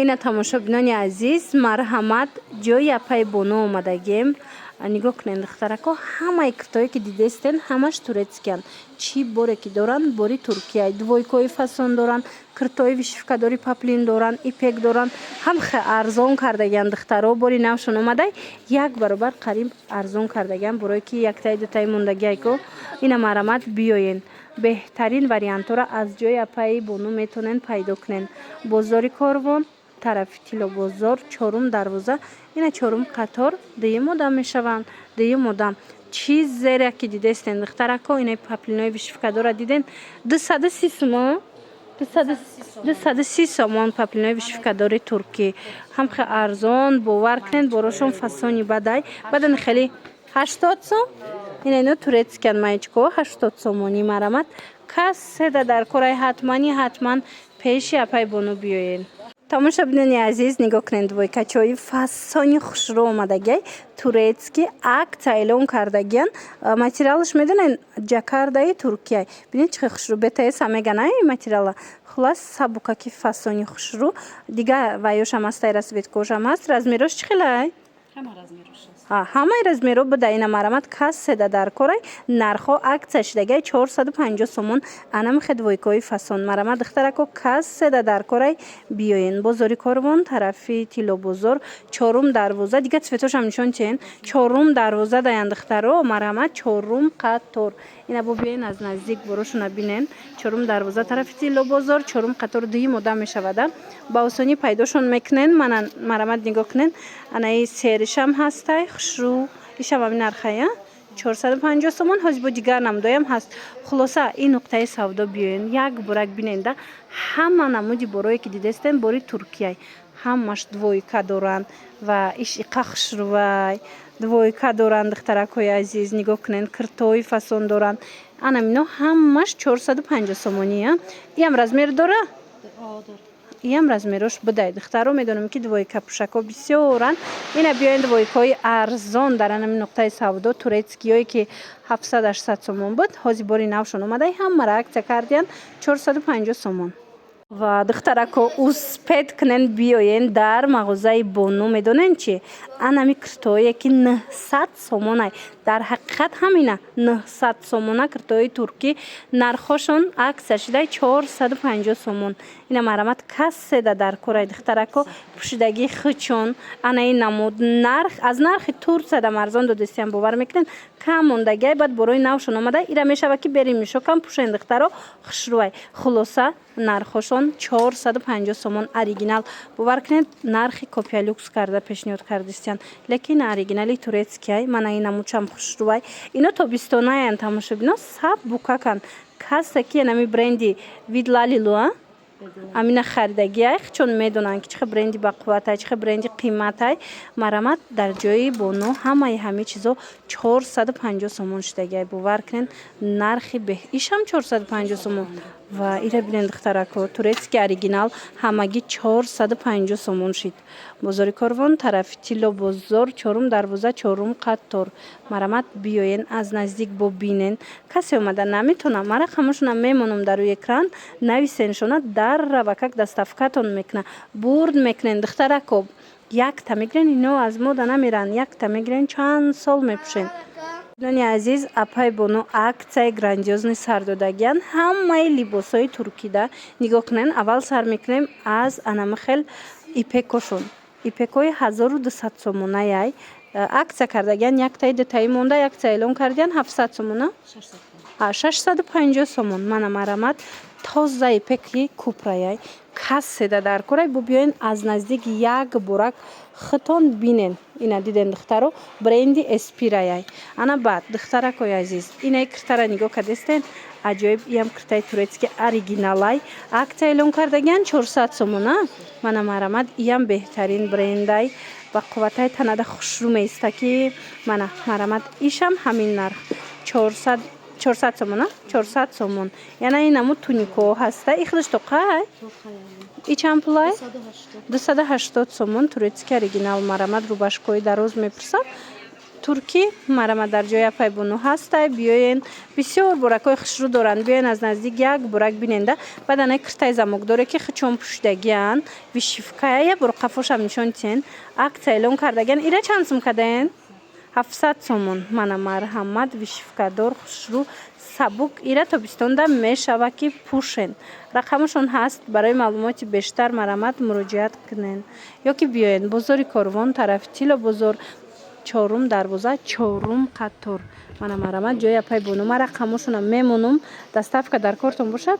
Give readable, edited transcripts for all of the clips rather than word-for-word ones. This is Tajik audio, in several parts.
ина тамошобинони азиз, марҳамат, ҷои апай боно омадагем. Нигоҳ кунед духтарако, ҳамаи куртое ки дидестен ҳамаш турецкиянд. Чӣ боре ки доранд, бори Туркия. Двойкои фасон доранд, куртои вишифкадори паплин доранд, ипек доранд. ҳамхе арзон кардагиянд духтаро. Бори навшон омадай як баробар қариб арзон кардагиянд. Барое ки яктаи дутаи мондагиайко ина марҳамат биёен. Беҳтарин вариантҳоро аз ҷои апаи боно метавонен пайдо кунен. Бозори Корвон, тарафи Тило бозор, чорум дарвоза. Ина чорум қатор дуюм одам мешаванд. Дуюм одам чиз зере ки дидестен духтарако, инаи паплинои вишифкадора диден 230 сомон. 230 сомон паплинои вишифкадори туркӣ. ҳамхе арзон, бовар кунед, борошон фасони бадай. Бадани хеле 80 сом. Ина ино турецкиянд маечко 80 сомони марҳамат. Касседа дар кораи ҳатман пеши апай боно биёен. Тамошобинони азиз, нигоҳ кунед двойкачои фасони хушрӯ омадагиай турецки акция эълон кардагиянд. Материалаш медонен ҷакардаи Туркия. Бинед чӣ хушрӯ бетаеса меганай материала. Хулас сабукаки фасони хушрӯ. Дига ваёшам астаи расветкошам ҳаст. Размерош чӣ хелай? ҳамаи размеро буда ина марҳамат касседа дар корай нархо акция шидагиай 450 сомон анамихе двойкои фасон марҳамат духтарако касседа дар корай биёен. Бозори Корвон, тарафи Тило бозор, чорум дарвоза. Дига цветошам нишон чиен. Чорум дарвоза даян духтаро марҳамат чорум қатор. Ина бо биёен аз наздик борошона бинен. Чорум дарвоза, тарафи Тило бозор, чорум қатор дуюм одам мешавада. Ба осонӣ пайдошон мекунен. Манан марҳамат нигоҳ кунен. Анаи серишам ҳастай хушрӯ. Ишам ҳамин нархая 450 сомон. ҳозир бо дигар намудоям ҳаст. Хулоса ин нуқтаи савдо биёен. Як бурак биненда ҳама намуди борое ки дидестен бори Туркияй. Ҳамаш двойка доранд ва иш иқа хушрӯвай. Двойка доранд духтаракои азиз. Нигоҳ кунен куртои фасон доранд. Анамино ҳамаш 450 сомония. Иам размер дора? Иам размерош будай. Духтаро медонам ки двойка пушако бисёранд. Ина биёен двойкои арзон дар анами нуқтаи савдо турецкиёе ки 700-800 сомон буд. ҳозир бори навшон омадай ҳамара акция кардиянд 450 сомон. Ва духтарако успед кунен биёен дар мағозаи боно медонен чи анами куртое ки 900 сомонай. Дар ҳақиқат ҳамина 900 сомона куртои туркӣ нархошон акция шидай 450 сомон. ина марҳамат касседа дар корай духтарако пӯшидагии хучон анаи намуд нарх аз нархи турсадам арзон додестиам бовар мекунен кам мондагиай баъд борои навшон омадай ира мешава ки берим мишокам пӯшен духтаро хушрӯвай. Хулоса нархошон 450 сомон оригинал. Бовар кунед нархи копия люкс карда пешниҳод кардистиян. Лекин оригинали турецкияй мана ин намудшам хушрӯвай. Ино тобистонаян тамошобино саб букакан. Касе ки нами бренди видлалилуа амина харидагиай чун медонанд ки чихе бренди бақувватай чихе бренди қиматай марҳамат дар ҷои боно ҳамаи ҳами чизо 450 сомон шидагиай. Бовар кунен нархи беҳ ишам 450 сомон ва ира бинен духтарако турецки оригинал ҳамагӣ 450 сомон шид. Бозори Корвон, тарафи Тило бозор, чорум дарвоза, чорум қатор марҳамат биёен аз наздик бобинен. Касе омада наметона мара хамошонам мемонам дар рӯи экран нависеншона дарра как доставкатон мекуна бурд мекунен духтарако якта мегирен ино аз мода намеран якта мегирен чанд сол мепӯшен. Дони азиз апай боно акцияи грандиозни сардодагиян ҳамаи либосҳои туркида нигоҳ кунен. Аввал сар мекунем аз анамихел ипекошон ипекои 1200 сомонаяй акция кардагиян яктаи дутаи монда акция эълон кардиян 700 сомона 650 сомон. Мана марҳамат тоза ипеки купраяй касседа дар корай бо биёен аз наздик як бурак хитон бинен. Ина диден духтаро бренди эспираяй. Ана баъд духтаракои азиз инаи куртара нигоҳ кардестен аҷоиб иам куртаи турецки оригиналай акция эълон кардагиян 400 сомона. Мана марҳамат иам беҳтарин брендай ба қувватай танада хушрӯ меиста ки мана марҳамат ишам ҳамин нарх 400 сомона 400 сомон. Яна ин намуд тунико ҳаста ихлиш тоқай ичам пулай 280 сомон турецки оригинал марҳамат рубашкои дароз мепурсам турки марама дар ҷои апайбуну ҳастай. биёен бисёр буракҳои хушрӯ доранд. биёен аз наздик як бурак биненда. баъдан киртаи замокдоре ки хичон пӯшидагиян вишивкая бурқафошам нишон дитен. акция эълон кардагиян. ира чанд сум кадаен? 700 сомон. мана марҳамат вишивкадор хушрӯ сабук. ира тобистонда мешава ки пӯшен. рақамашон ҳаст. барои маълумоти бештар марҳамат муроҷиат кунен ё ки биёен бозори Корвон тарафи Тило бозор 4 дарвоза 4 қатор. мана марҳамат ҷои апайбуну. ма рақамашонам мемонум. доставка дар кортон бошад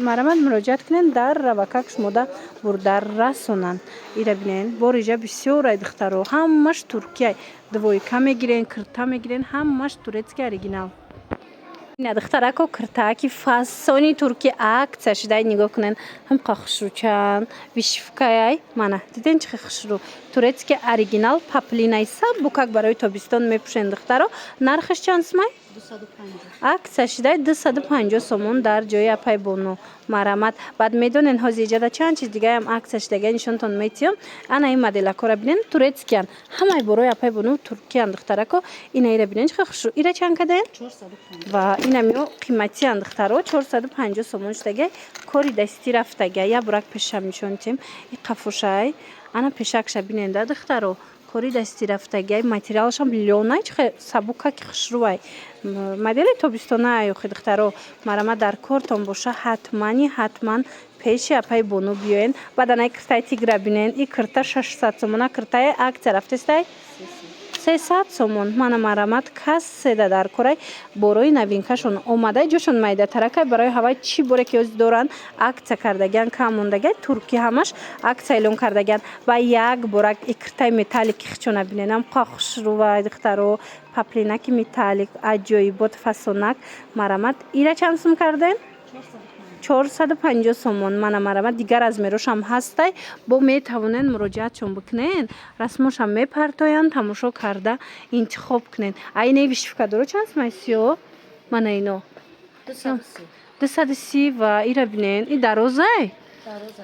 марҳамат муроҷиат кунен дар равакак шумода бурда расонанд. ира бинен борижа бисёрай духтаро ҳамаш туркияй двойка мегирен кирта мегирен ҳамаш турецки оригинал. ина духтарако киртааки фасони турки акция шидай нигоҳ кунен ҳамқа хушрӯчан вишивкаяй мана диден чихе хушрӯ турецки оригинал паплинаи сабукак барои тобистон мепӯшен духтаро. нархаш чанд сумай? 250. акция шидай 250 сомон дар ҷои апайбуну марҳамат. баъд медонен ҳозиҷада чанд чиз дигаам акция шидага нишонтон метиём. ана ин моделакора бинен турецкиян ҳамаи борои апайбуну туркиян духтарако. ина ира бинен чихе хушрӯ. ира чанд кадаен? 450. ва инамиё қиматиян духтаро 450 сомон шидага кори дастӣ рафтага. я бурак пешам нишон дитем. и қафошай ана пешакша биненда духтаро кори дастӣ рафтагай материалшам лёнай чихе сабукаки хушрӯвай. модели тобистонае ёхи духтаро марҳамат дар кортон боша ҳатман пеши апайбуну биёен. баъданай киртаи тигра бинен. и кирта 600 сомона киртаи акция рафтестай 300 сомон. мана марҳамат касседа дар корай борои навинкашон омадай ҷошон майдатаракай барои ҳавай чӣ боре ки ҳозир доранд акция кардагиян кам мондагай турки ҳамаш акция эълон кардагиян. ва як борак и киртаи металлики хичона биненам қа хушрӯвай духтаро паплинаки металлик аҷоибот фасонак марҳамат. ира чанд сум карден? 450 сомон. мана марҳамат дигар размерошам ҳастай. бо метавонен муроҷиатшон бикунен. расмошам мепартоянд. тамошо карда интихоб кунен. айнаи вишивкадоро чанд сумай сиё? мана ино 230 ва ира бинен и дарозай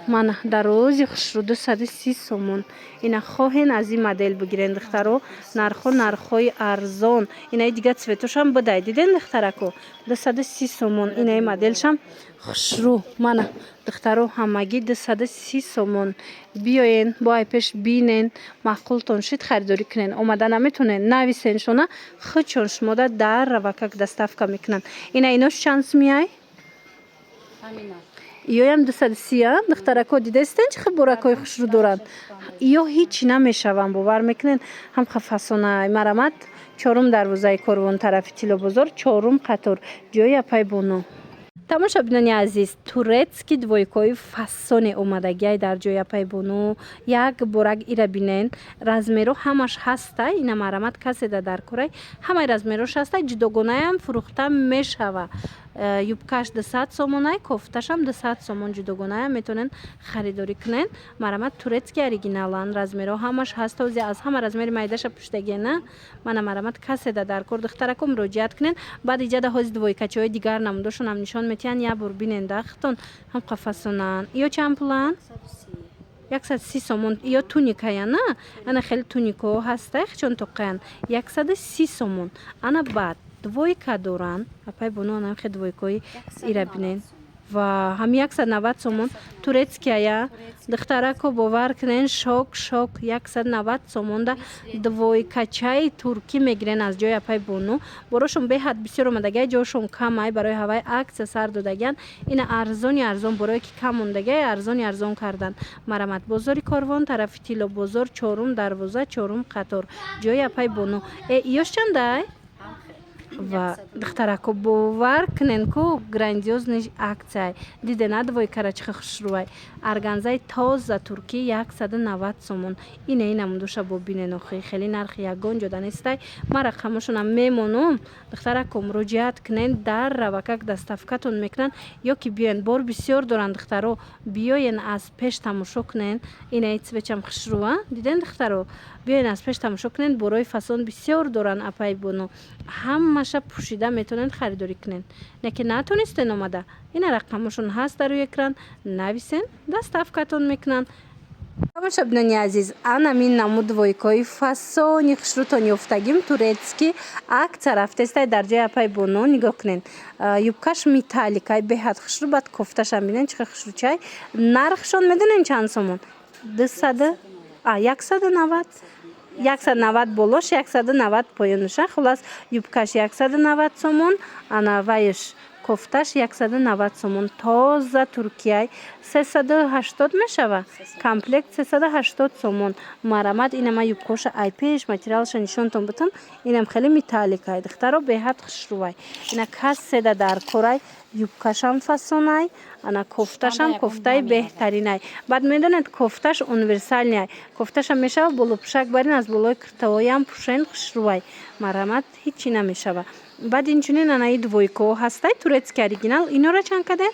мана дарози хушрӯ 230 сомон. ина хоҳен аз ин модел бигирен духтаро. нархҳои арзон. инаи дигар цветошам бидай диден духтарако 230 сомон. инаи моделшам хушрӯ мана духтаро ҳамагӣ 230 сомон. биёен бо айпеш бинен маъқултон шид харидорӣ кунен. омада наметонен нависен шона хичон шумода дар равакак доставка мекунанд. ина инош чанд сумияй? иёям 230 духтарако дидестен чихе буракҳои хушрӯ доранд. иё ҳичи намешаванд бовар мекунен ҳамқа фасонай марҳамат 4 дарвозаи Корвон тарафи Тило бозор 4 қатор ҷои апайбуну. тамошобинони азиз турецки двойкаҳои фасоне омадагиай дар ҷои апайбуну. як бурак ира бинен размеро ҳамаш ҳастай. ина марҳамат каседа дар корай ҳамаи размерош ҳастай. ҷудогонаам фурӯхта мешава. юбкаш 200 сомонай кофташам 200 сомон ҷудогонаам метонен харидорӣ кунен. марҳамат турецки оригиналан размеро ҳамаш ҳаст. ҳозир аз ҳама размери майдаша пӯшидагиена. мана марҳамат каседа дар кор духтарако муроҷиат кунен. баъди ҷада ҳозир двойкачаҳои дигар намудошонам нишон метиҳан. я бур бинен дахтон ҳамқа фасонан. иё чанд пулан? 130 сомон. иё туникая на ана хеле туникаҳо ҳастай хичон тоқаян 130 сомон. ана баъд двойка доранд апайбуну анам хе двойкаҳои ира бинен ва ҳам 190 сомон турецкия духтарако бовар кунен шок 190 сомонда двойкачаи туркӣ мегирен аз ҷои апайбуну. борошон беҳад бисёр омадагай ҷошон камай барои ҳавай акция сар додагиян. ина арзони арзон борое ки кам мондагай арзони арзон кардан. марҳамат бозори Корвон тарафи Тило бозор 4 дарвоза 4 қатор ҷои апайбуну. иёш чандай? ва духтарако бовар кунен ку грандиозни акция дидена двойкара чихе хушрӯвай. арганзаи тоза туркӣ 190 сомон. ина намудоша бо бинен охи хеле нархи ягон ҷода нестай. ма рақамашонам мемонум. духтарако муроҷиат кунен дар равакак доставкатон мекунанд ё ки биёен бор бисёр доранд духтаро. биёен аз пеш тамошо кунен. инаи цвечам хушрӯа диден духтаро. биёен аз пеш тамошо кунен борои фасон бисёр доранд апайбуну. ҳамаша пӯшида метонанд харидорӣ кунен. не ки натонистен омада. ина рақамашон ҳаст дар рӯи экран нависен доставкатон мекунанд. Тамошобинони азиз, анамин намуд двойкаи фасони хушрутон ёфтагим турецки акция рафтестай дар ҷои апай боно нигоҳ кунед. Юбкаш металликай беҳад хушру, баъд кофташам бинед чӣ қадр хушручай. Нархшон медонед чанд сомон? 190 190 болош 190 поёнуша. Хулас юбкаш 190 сомон, анаваиш кофташ 190 сомон. Тоза Туркияй 380 мешава. Комплект 380 сомон. Марамад инама юбкоша ай пеш материалша нишонтон бутам. Инам хеле металликай. Духтаро беҳад хушрувай. Ина касседа дар корай юбкашам фасонай, ана кофташам кофтаи беҳтаринай. Баъд медонед кофташ универсальняй. Кофташам мешава боло пушак барин, аз болои киртавоям пушен хушрувай. Марамад ҳичи намешава. Баъд инчунин анаи двойкаҳо ҳастай турецки оригинал. Инора чанд каде?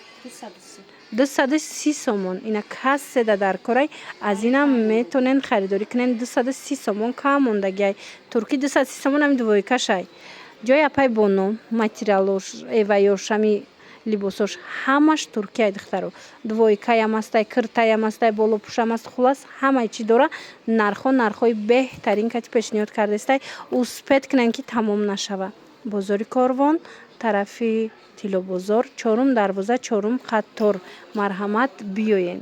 230 сомон. Ина касседа дар корай. Аз инам метонен харидорӣ кунен. 230 сомон кам мондагиай. Турки 230 сомон ами двойкашай. Ҷои апай боно, материалош, эваёшами либосош ҳамаш туркияй духтаро. Двойкаям астай, киртаям астай, болопушам аст. Хулас ҳамаи чӣ дора. Нархҳои беҳтарин кати пешниҳод кардестай. Успед кунен ки тамом нашава. Бозори Корвон, тарафи Тиллобозор, 4 дарвоза, 4 қаттор. Марҳамат биёен.